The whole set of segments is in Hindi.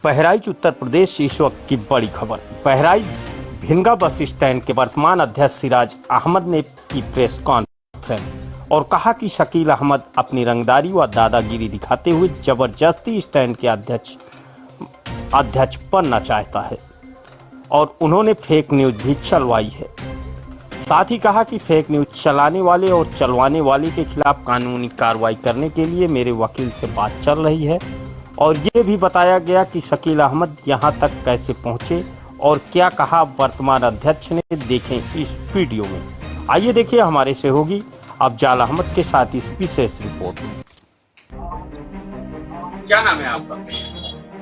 बहराइच उत्तर प्रदेश से इस वक्त की बड़ी खबर। बहराइच भिनगा बस स्टैंड के वर्तमान अध्यक्ष सिराज अहमद ने की प्रेस कॉन्फ्रेंस और कहा कि शकील अहमद अपनी रंगदारी व दादागिरी दिखाते हुए जबरदस्ती स्टैंड के अध्यक्ष बनना चाहता है और उन्होंने फेक न्यूज भी चलवाई है। साथ ही कहा कि फेक न्यूज चलाने वाले और चलवाने वाले के खिलाफ कानूनी कार्रवाई करने के लिए मेरे वकील से बात चल रही है और ये भी बताया गया कि शकील अहमद यहां तक कैसे पहुंचे और क्या कहा वर्तमान अध्यक्ष ने। देखें इस वीडियो में। आइए देखिए हमारे सहयोगी अफजाल अहमद के साथ इस विशेष रिपोर्ट में। क्या नाम है आपका?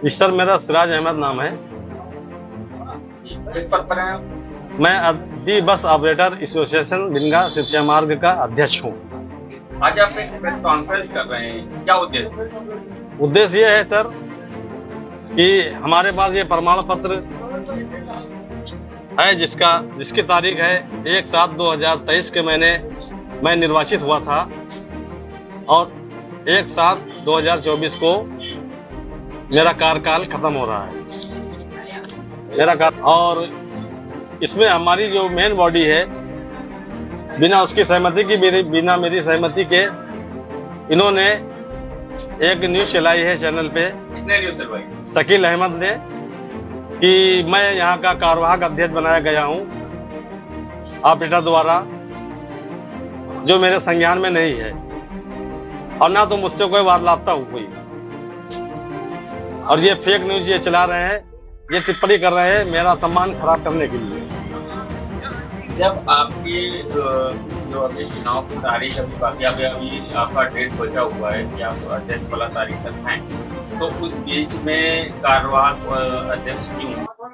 जी सर, मेरा सिराज अहमद नाम है। किस पद पर हैं? मैं दी bus operator association Bhinga Sirsa मार्ग का अध्यक्ष हूँ। आज आप एक प्रेस कॉन्फ्रेंस कर रहे हैं, क्या उद्देश्य? उद्देश्य ये है सर कि हमारे पास ये प्रमाण पत्र है जिसकी तारीख है 1/7/2023 के मैं निर्वाचित हुआ था और 1/7/2024 को मेरा कार्यकाल खत्म हो रहा है। और इसमें हमारी जो मेन बॉडी है, बिना उसकी सहमति की, बिना मेरी सहमति के इन्होंने एक न्यूज चलाई है चैनल पे। किसने न्यूज चलवाई? शकील अहमद ने, कि मैं यहाँ का कार्यवाहक अध्यक्ष बनाया गया हूँ ऑपरेटर द्वारा, जो मेरे संज्ञान में नहीं है और ना तो मुझसे कोई वार्तालाप हुई। और ये फेक न्यूज ये चला रहे हैं, ये टिप्पणी कर रहे हैं मेरा सम्मान खराब करने के लिए। जब आपकी जो अभी चुनाव की तारीख अभी बाकी अभी आपका डेट बचा हुआ है कि आप अध्यक्ष वाला तारीख तक हैं, तो उस बीच में कार्यवाहक अध्यक्ष क्यों?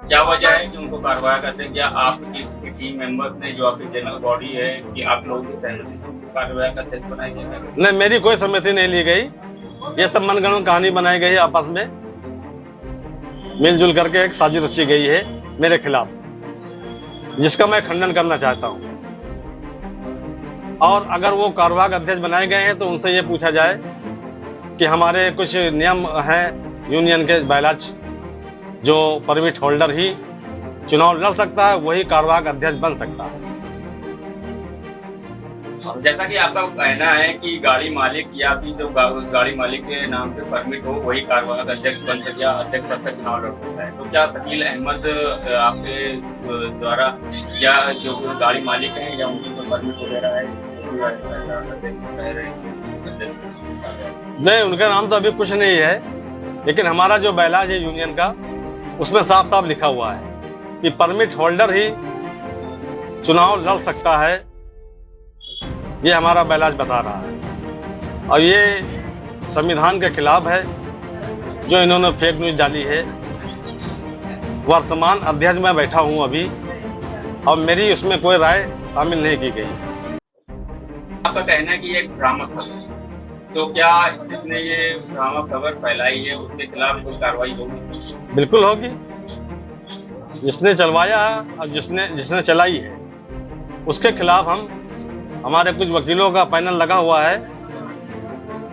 क्या वजह है कि उनको कार्यवाहक अध्यक्ष, या आपकी टीम मेंबर्स ने, जो आपकी जनरल बॉडी है, कि आप लोगों की सहमति से कार्यवाहक अध्यक्ष बनाए गए? नहीं, मेरी कोई सहमति नहीं ली गई। ये सब मनगढ़ंत कहानी बनाई गई है, आपस में मिलजुल करके एक साजिश रची गई है मेरे खिलाफ, जिसका मैं खंडन करना चाहता हूं। और अगर वो कार्यवाहक अध्यक्ष बनाए गए हैं तो उनसे ये पूछा जाए कि हमारे कुछ नियम हैं यूनियन के बैलाज, जो परमिट होल्डर ही चुनाव लड़ सकता है, वही कार्यवाहक अध्यक्ष बन सकता है। जैसा कि आपका कहना है कि गाड़ी मालिक या फिर जो गाड़ी मालिक के नाम से परमिट हो वही कार्यवाहक अध्यक्ष बन सकता, अध्यक्ष पद तक चुनाव लड़ सकता है, तो क्या शकील अहमद आपके द्वारा, या जो गाड़ी मालिक हैं या उनकी जो परमिट वगैरह है, नहीं, उनका नाम तो अभी कुछ नहीं है, लेकिन हमारा जो बैलाज है यूनियन का, उसमें साफ साफ लिखा हुआ है कि परमिट होल्डर ही चुनाव लड़ सकता है। ये हमारा बैलाज बता रहा है और ये संविधान के खिलाफ है जो इन्होंने फेक न्यूज डाली है। वर्तमान अध्यक्ष में बैठा हूं अभी और मेरी उसमें कोई राय शामिल नहीं की गई। आपका कहना है कि ये भ्रामक खबर, तो क्या जिसने ये भ्रामक खबर फैलाई है उसके खिलाफ कोई कार्रवाई होगी? बिल्कुल होगी। जिसने चलवाया और जिसने चलाई है उसके खिलाफ हमारे कुछ वकीलों का पैनल लगा हुआ है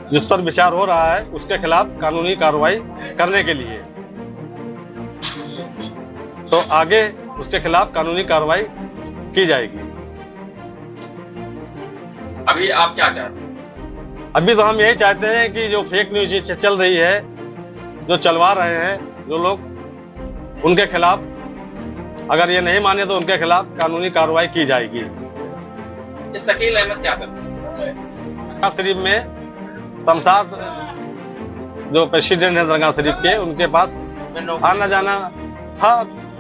जिस पर विचार हो रहा है, उसके खिलाफ कानूनी कार्रवाई करने के लिए। तो आगे उसके खिलाफ कानूनी कार्रवाई की जाएगी। अभी आप क्या चाहते हैं? अभी तो हम यही चाहते हैं कि जो फेक न्यूज चल रही है, जो चलवा रहे हैं जो लोग, उनके खिलाफ, अगर ये नहीं माने तो उनके खिलाफ कानूनी कार्रवाई की जाएगी। शकील अहमद क्या करते हैं? शरीफ में शमशाद जो प्रेसिडेंट है दरगाह शरीफ के, उनके पास आना जाना था।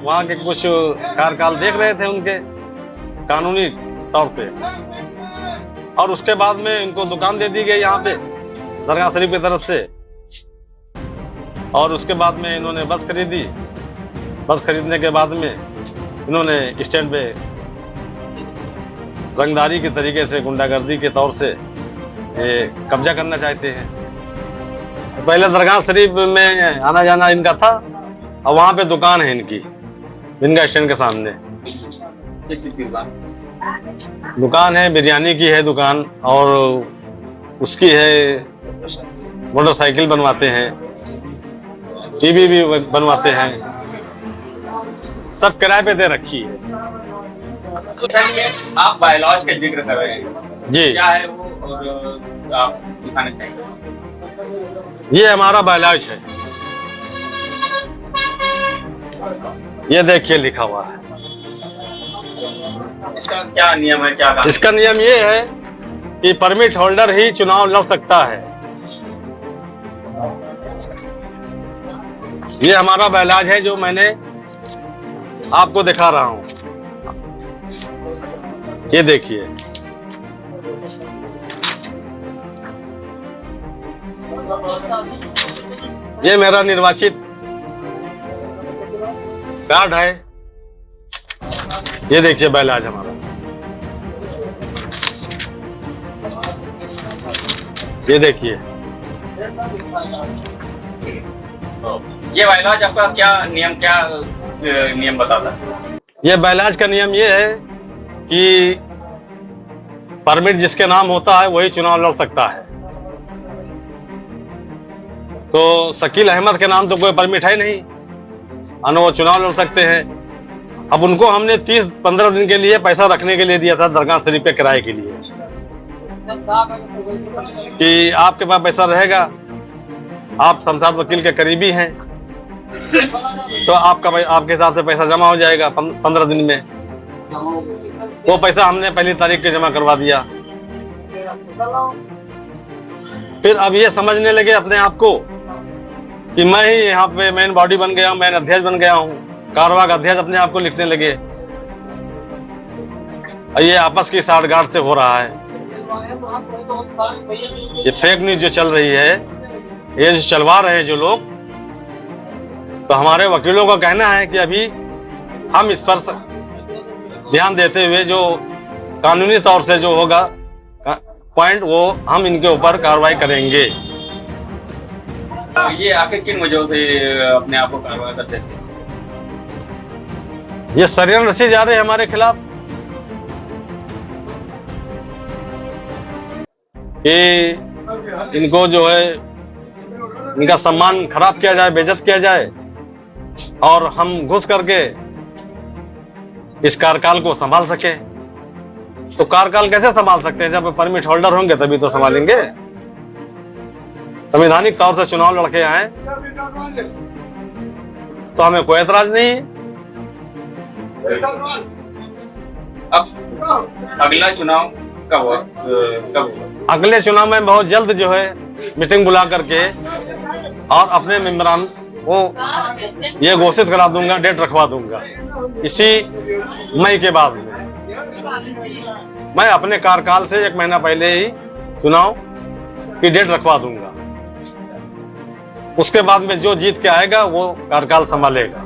वहाँ के कुछ कार्यकाल देख रहे थे उनके कानूनी तौर पे, और उसके बाद में इनको दुकान दे दी गई यहाँ पे दरगाह शरीफ की तरफ से। और उसके बाद में इन्होंने बस खरीदी। बस खरीदने के बाद में इन्होंने स्टैंड पे रंगदारी के तरीके से, गुंडागर्दी के तौर से ये कब्जा करना चाहते हैं। पहले दरगाह शरीफ में आना जाना इनका था और वहाँ पे दुकान है इनकी, भिनगा स्टैंड के सामने दुकान है, बिरयानी की है दुकान, और उसकी है मोटरसाइकिल बनवाते हैं। टीवी भी बनवाते हैं, सब किराए पे दे रखी है। तो सर ये आप बायोलॉज का जिक्र कर रहे हैं, जी, क्या है वो और आप दिखाना चाहेंगे? ये हमारा बायोलॉज है, ये देखिए लिखा हुआ है। इसका क्या नियम है, क्या काम? इसका नियम ये है कि परमिट होल्डर ही चुनाव लड़ सकता है। ये हमारा बायोलॉज है जो मैंने आपको दिखा रहा हूं, ये देखिए। ये मेरा निर्वाचित कार्ड है, ये देखिए बायोलॉज हमारा, ये देखिए। ये बायोलॉज आपका क्या नियम बताता है? ये बायोलॉज का नियम ये है कि परमिट जिसके नाम होता है वही चुनाव लड़ सकता है। तो शकील अहमद के नाम तो कोई परमिट है नहीं, और वो चुनाव लड़ सकते हैं। अब उनको हमने 30-15 दिन के लिए पैसा रखने के लिए दिया था दरगाह शरीफ के किराए के लिए, कि आपके पास पैसा रहेगा, आप शमशाद वकील के करीबी हैं, तो आपके हिसाब से पैसा जमा हो जाएगा 15 दिन में। वो पैसा हमने पहली तारीख के जमा करवा दिया। फिर अब ये समझने लगे अपने आप को कि मैं ही यहाँ पे मेन बॉडी बन गया हूँ, मेन अध्यक्ष बन गया हूँ, कारवां अध्यक्ष अपने आप को लिखने लगे। ये आपस की साठगांठ से हो रहा है। ये फेक न्यूज जो चल रही है, ये जो चलवा रहे हैं जो लोग, तो हमारे वकीलों का कहना है कि अभी हम इस पर ध्यान देते हुए जो कानूनी तौर से जो होगा पॉइंट, वो हम इनके ऊपर कार्रवाई करेंगे। ये आखिर किन वजहों से अपने आप को कार्रवाई करते थे? ये षड्यंत्र रचे जा रहे हैं हमारे खिलाफ कि इनको जो है इनका सम्मान खराब किया जाए, बेइज्जत किया जाए, और हम घुस करके इस कार्यकाल को संभाल सके। तो कार्यकाल कैसे संभाल सकते हैं? जब परमिट होल्डर होंगे तभी तो संभालेंगे। संवैधानिक तौर से चुनाव लड़के आए तो हमें कोई एतराज नहीं। अब अगला चुनाव कब होगा? अगले चुनाव में बहुत जल्द जो है मीटिंग बुला करके और अपने मेंबरान को ये घोषित करा दूंगा, डेट रखवा दूंगा इसी मई के बाद में। मैं अपने कार्यकाल से 1 महीना पहले ही चुनाव की डेट रखवा दूंगा। उसके बाद में जो जीत के आएगा वो कार्यकाल संभालेगा।